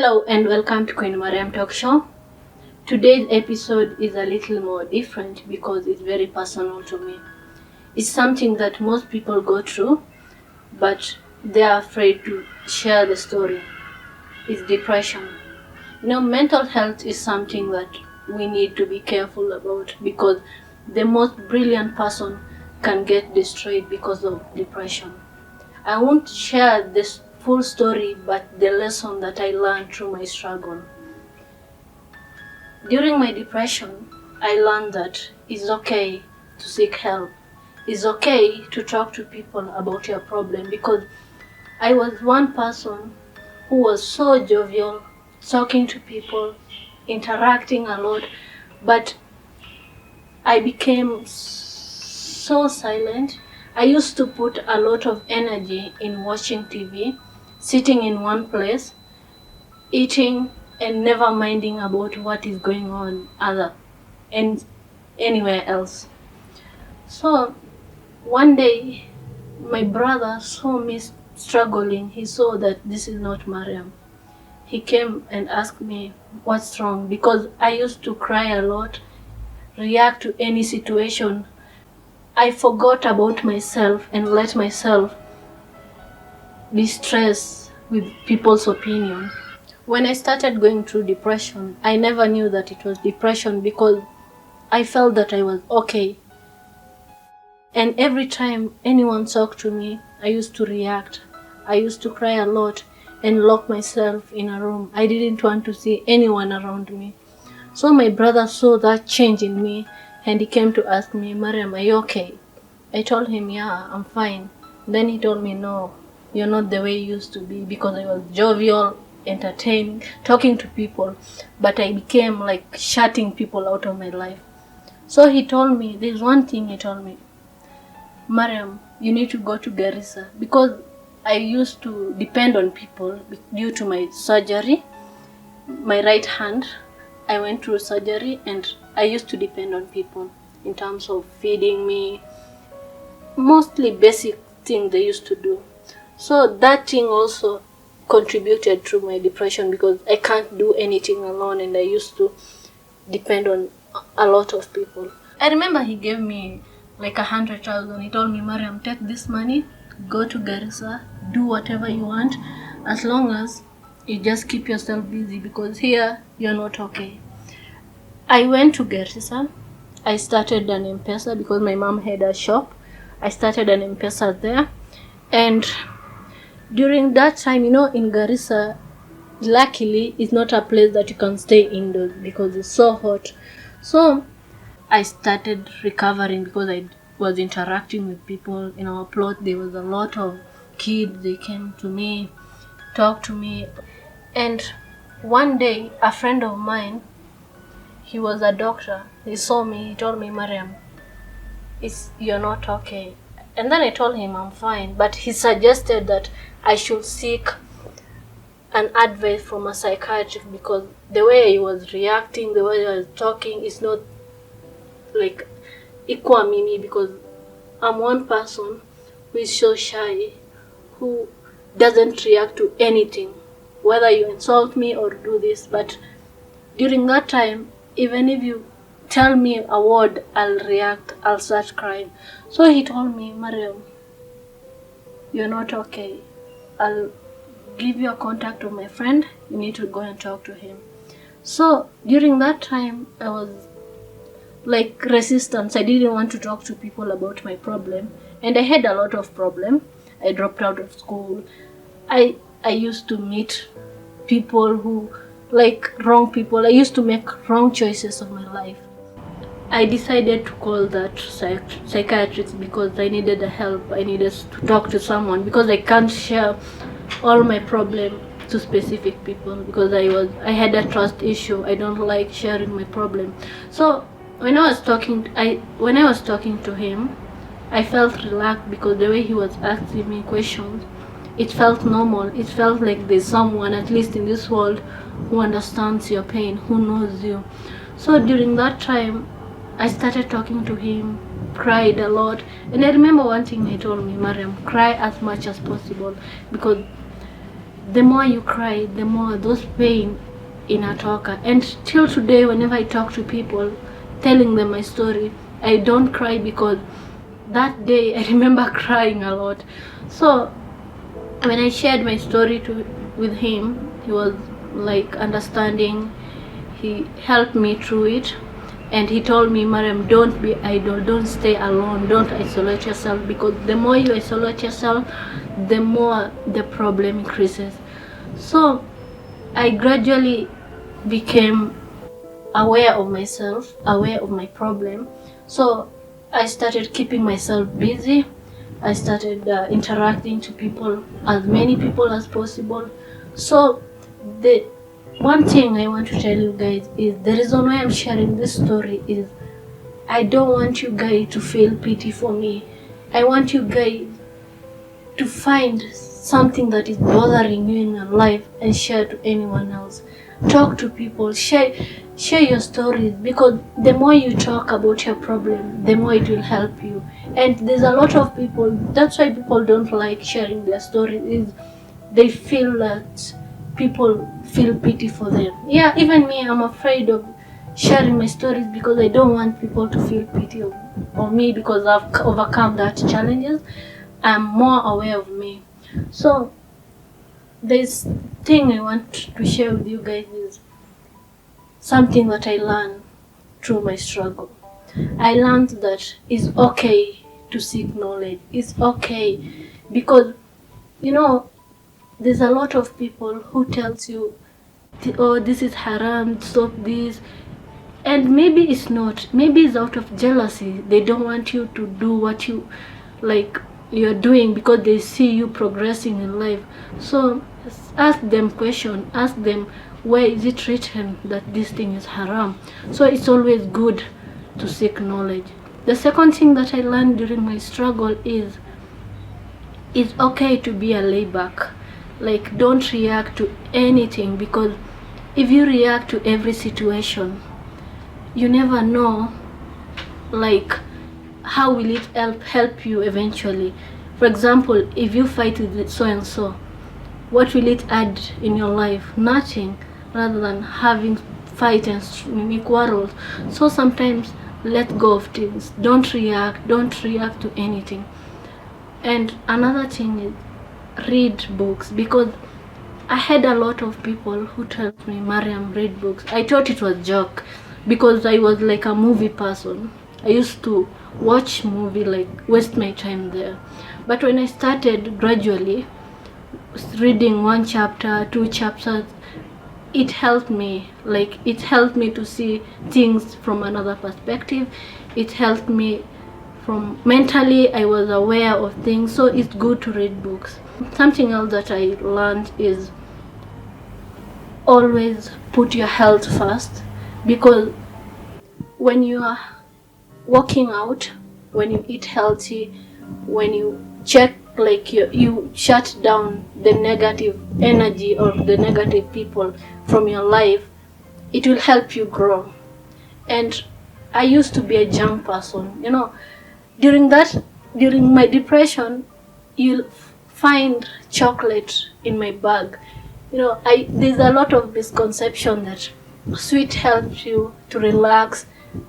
Hello and welcome to Queen Mariam Talk Show. Today's episode is a little more different because it's very personal to me. It's something that most people go through, but they are afraid to share the story. It's depression. Mental health is something that we need to be careful about because the most brilliant person can get destroyed because of depression. I won't share this full story, but the lesson that I learned through my struggle. During my depression, I learned that it's okay to seek help. It's okay to talk to people about your problem because I was one person who was so jovial, talking to people, interacting a lot, but I became so silent. I used to put a lot of energy in watching TV, sitting in one place, eating and never minding about what is going on anywhere else. So one day my brother saw me struggling. He saw that this is not Mariam. He came and asked me what's wrong because I used to cry a lot, react to any situation. I forgot about myself and let myself be stressed with people's opinion. When I started going through depression, I never knew that it was depression because I felt that I was okay. And every time anyone talked to me, I used to react. I used to cry a lot and lock myself in a room. I didn't want to see anyone around me. So my brother saw that change in me and he came to ask me, Mariam, are you okay? I told him, yeah, I'm fine. Then he told me, no, you're not the way you used to be, because I was jovial, entertaining, talking to people, but I became like shutting people out of my life. So he told me, there's one thing he told me, Mariam, you need to go to Garissa, because I used to depend on people due to my surgery, my right hand. I went through surgery and I used to depend on people in terms of feeding me, mostly basic thing they used to do. So that thing also contributed to my depression because I can't do anything alone and I used to depend on a lot of people. I remember he gave me like 100,000. He told me, Mariam, take this money, go to Garissa, do whatever you want, as long as you just keep yourself busy because here you're not okay. I went to Garissa. I started an M-Pesa because my mom had a shop. I started an M-Pesa there, and during that time, in Garissa, luckily, it's not a place that you can stay indoors because it's so hot. So I started recovering because I was interacting with people. In our plot, there was a lot of kids. They came to me, talked to me. And one day, a friend of mine, he was a doctor. He saw me. He told me, Mariam, you're not okay. And then I told him I'm fine. But he suggested that I should seek an advice from a psychiatrist because the way he was reacting, the way he was talking is not like equal me because I'm one person who is so shy, who doesn't react to anything, whether you insult me or do this. But during that time, even if you tell me a word, I'll react, I'll start crying. So he told me, Mariam, you're not okay. I'll give you a contact of my friend. You need to go and talk to him. So during that time, I was like resistant. I didn't want to talk to people about my problem. And I had a lot of problem. I dropped out of school. I used to meet people who, like wrong people. I used to make wrong choices of my life. I decided to call that psychiatrist because I needed the help. I needed to talk to someone because I can't share all my problem to specific people because I had a trust issue. I don't like sharing my problem. So when I was talking to him, I felt relaxed because the way he was asking me questions, it felt normal. It felt like there's someone, at least in this world, who understands your pain, who knows you. So during that time, I started talking to him, cried a lot. And I remember one thing he told me, Mariam, cry as much as possible because the more you cry, the more those pain inatoka. And till today, whenever I talk to people, telling them my story, I don't cry because that day I remember crying a lot. So when I shared my story with him, he was like understanding. He helped me through it, and he told me, Mariam, don't be idle, don't stay alone, don't isolate yourself, because the more you isolate yourself, the more the problem increases. So I gradually became aware of myself, aware of my problem. So I started keeping myself busy. I started interacting to people, as many people as possible. So the one thing I want to tell you guys is, the reason why I'm sharing this story is, I don't want you guys to feel pity for me. I want you guys to find something that is bothering you in your life and share to anyone else. Talk to people, share your stories, because the more you talk about your problem, the more it will help you. And there's a lot of people, that's why people don't like sharing their stories, is they feel that people feel pity for them. Yeah, even me, I'm afraid of sharing my stories because I don't want people to feel pity on me, because I've overcome that challenges. I'm more aware of me. So this thing I want to share with you guys is something that I learned through my struggle. I learned that it's okay to seek knowledge. It's okay, because there's a lot of people who tells you, oh, this is haram, stop this. And maybe it's not. Maybe it's out of jealousy. They don't want you to do what you're doing, because they see you progressing in life. So ask them question. Ask them, where is it written that this thing is haram? So it's always good to seek knowledge. The second thing that I learned during my struggle is, it's okay to be a layback. Like, don't react to anything, because if you react to every situation, you never know how will it help you eventually. For example, if you fight with so and so, what will it add in your life? Nothing, rather than having fight and quarrels. So sometimes let go of things. Don't react to anything. And another thing is, read books, because I had a lot of people who told me, Mariam, read books. I thought it was a joke, because I was like a movie person. I used to watch movie, waste my time there. But when I started gradually reading 1 chapter, 2 chapters, it helped me. It helped me to see things from another perspective. It helped me from mentally, I was aware of things. So it's good to read books. Something else that I learned is, always put your health first, because when you are working out, when you eat healthy, when you check, you shut down the negative energy or the negative people from your life, it will help you grow. And I used to be a junk person, during my depression, you'll find chocolate in my bag. There's a lot of misconception that sweet helps you to relax.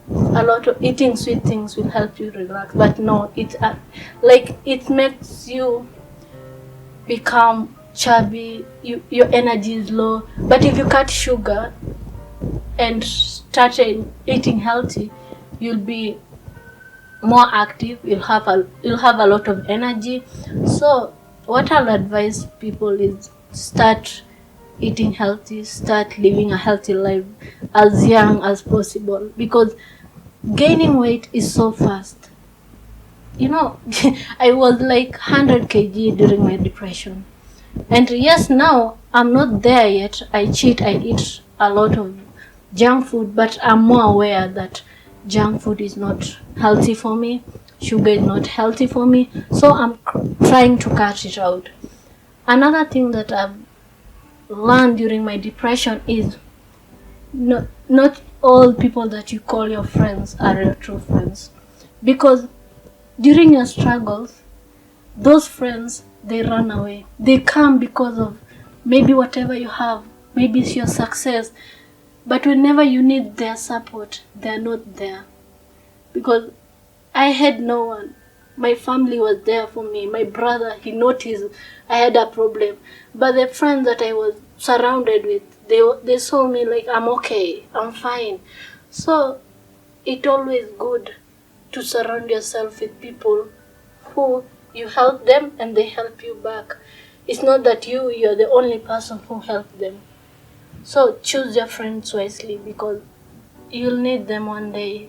A lot of eating sweet things will help you relax, but no, it makes you become chubby. Your energy is low. But if you cut sugar and start eating healthy, you'll be more active. You'll have a lot of energy. So what I'll advise people is, start eating healthy, start living a healthy life as young as possible, because gaining weight is so fast. I was 100 kg during my depression, and yes, now I'm not there yet. I cheat, I eat a lot of junk food, but I'm more aware that junk food is not healthy for me, sugar is not healthy for me, so I'm trying to cut it out. Another thing that I've learned during my depression is, not all people that you call your friends are your true friends, because during your struggles, those friends, they run away. They come because of maybe whatever you have, maybe it's your success, but whenever you need their support, they're not there. Because I had no one. My family was there for me. My brother, he noticed I had a problem. But the friends that I was surrounded with, they saw me like, I'm okay, I'm fine. So it's always good to surround yourself with people who you help them and they help you back. It's not that you're the only person who helped them. So choose your friends wisely because you'll need them one day.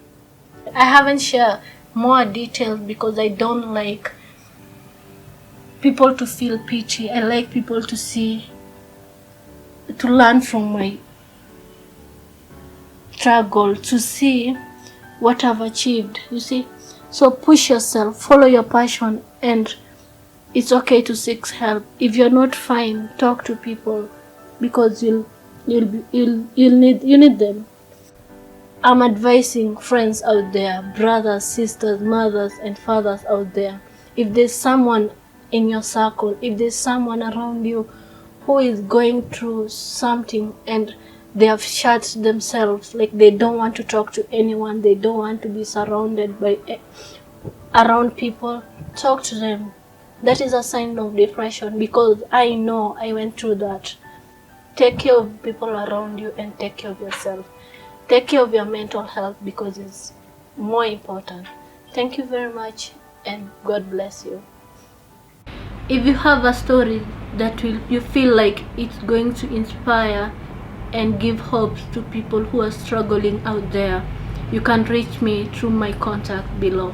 I haven't shared more details because I don't like people to feel pity. I like people to learn from my struggle, to see what I've achieved, you see. So push yourself, follow your passion, and it's okay to seek help. If you're not fine, talk to people because you need them. I'm advising friends out there, brothers, sisters, mothers, and fathers out there. If there's someone in your circle, if there's someone around you who is going through something and they have shut themselves, like they don't want to talk to anyone, they don't want to be surrounded by around people, talk to them. That is a sign of depression because I know I went through that. Take care of people around you and take care of yourself. Take care of your mental health because it's more important. Thank you very much and God bless you. If you have a story that you feel like it's going to inspire and give hope to people who are struggling out there, you can reach me through my contact below.